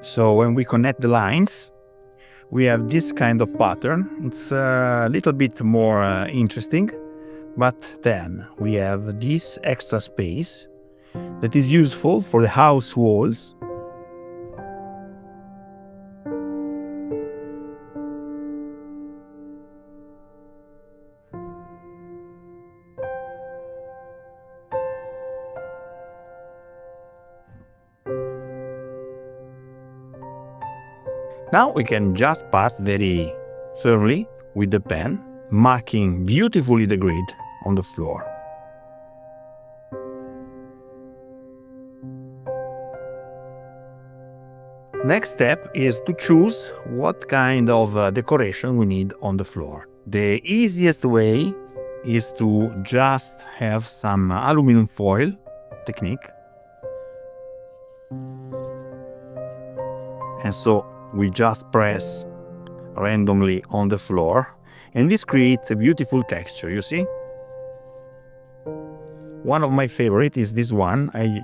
So when we connect the lines, we have this kind of pattern. It's a little bit more interesting, but then we have this extra space that is useful for the house walls. Now we can just pass very firmly with the pen, marking beautifully the grid on the floor. Next step is to choose what kind of decoration we need on the floor. The easiest way is to just have some aluminum foil technique. And so we just press randomly on the floor, and this creates a beautiful texture, you see? One of my favorite is this one. I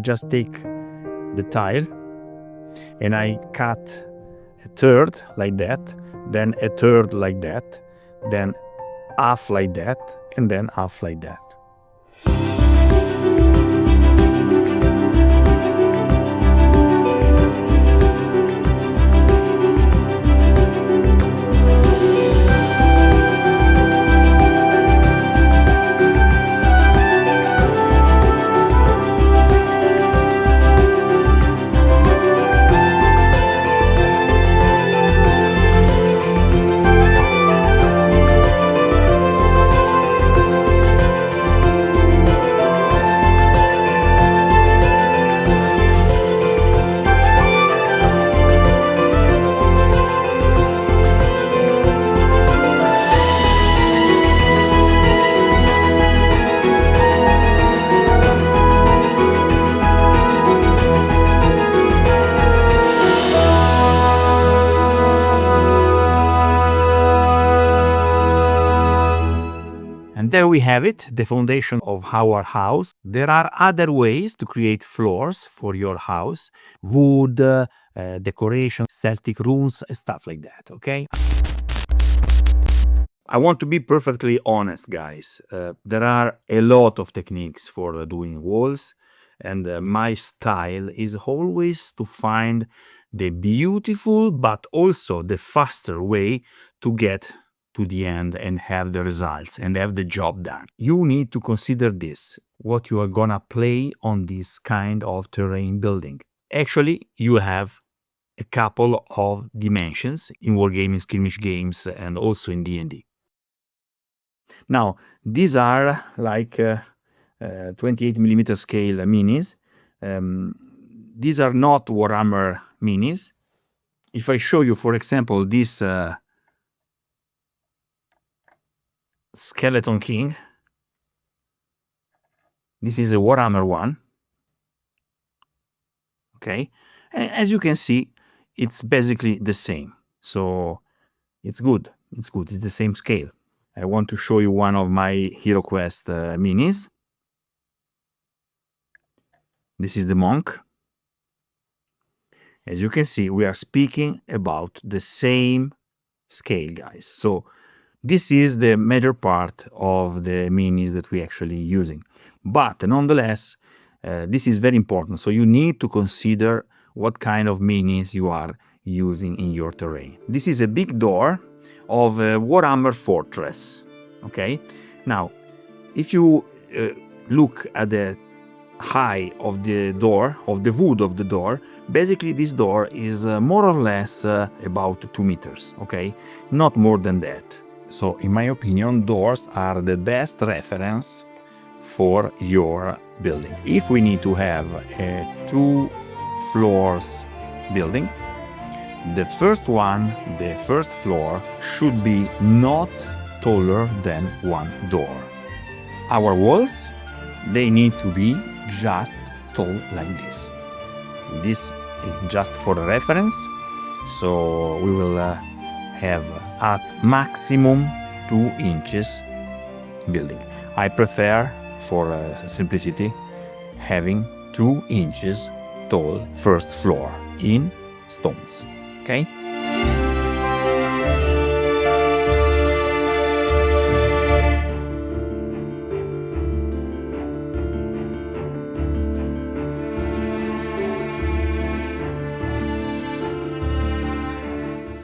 just take the tile and I cut a third like that, then a third like that, then half like that, and then half like that. And there we have it, the foundation of our house. There are other ways to create floors for your house, wood, decoration, Celtic runes, stuff like that, okay? I want to be perfectly honest, guys. There are a lot of techniques for doing walls, and my style is always to find the beautiful but also the faster way to get to the end and have the results and have the job done. You need to consider this, what you are gonna play on this kind of terrain building. Actually, you have a couple of dimensions in wargaming, skirmish games, and also in D&D. Now, these are like 28mm scale minis. These are not Warhammer minis. If I show you, for example, this Skeleton King, this is a Warhammer one. Okay, and as you can see, it's basically the same. So it's good. It's good. It's the same scale. I want to show you one of my HeroQuest minis. This is the Monk. As you can see, we are speaking about the same scale, guys. So this is the major part of the minis that we're actually using. But nonetheless, this is very important. So you need to consider what kind of minis you are using in your terrain. This is a big door of a Warhammer Fortress. Okay, now if you look at the height of the door, of the wood of the door, basically this door is more or less about 2 meters. Okay, not more than that. So in my opinion, doors are the best reference for your building. If we need to have a 2 floors building, the first one, the first floor, should be not taller than 1 door. Our walls, they need to be just tall like this. This is just for a reference, so we will have at maximum 2 inches building. I prefer, for simplicity, having 2 inches tall first floor. in stones. Okay?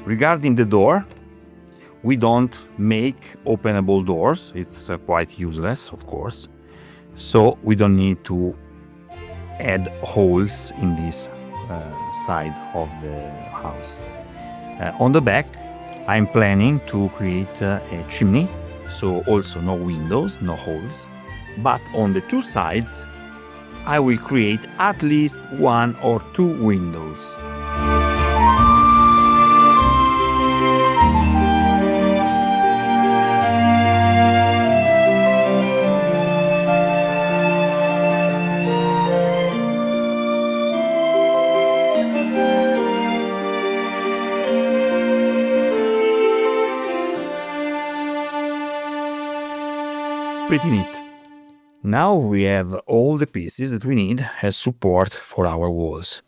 Regarding the door, we don't make openable doors. It's quite useless, of course. So we don't need to add holes in this side of the house. On the back, I'm planning to create a chimney, so also no windows, no holes. But on the two sides, I will create at least 1 or 2 windows. Pretty neat. Now we have all the pieces that we need as support for our walls.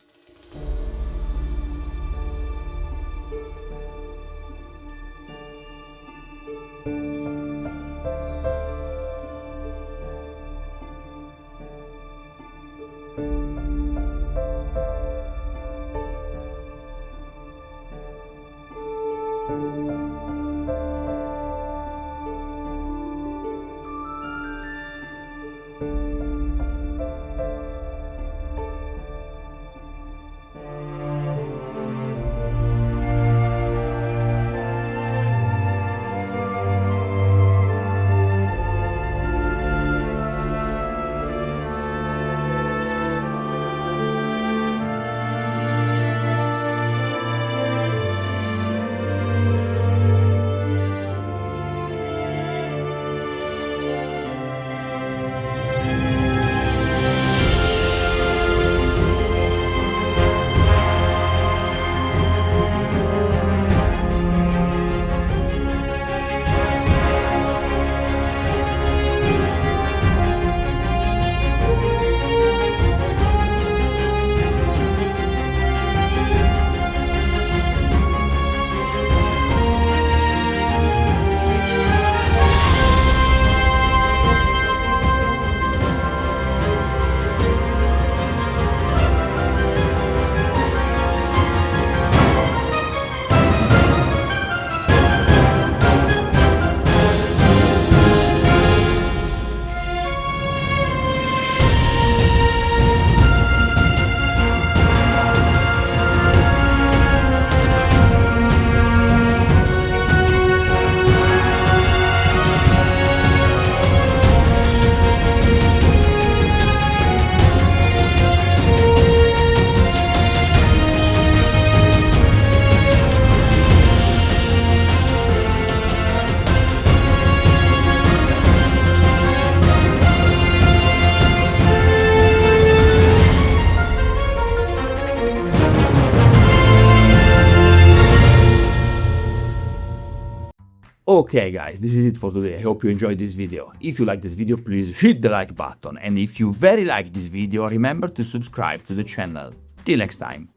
Okay guys, this is it for today. I hope you enjoyed this video. If you like this video, please hit the like button. And if you very like this video, remember to subscribe to the channel. Till next time,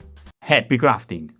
happy crafting!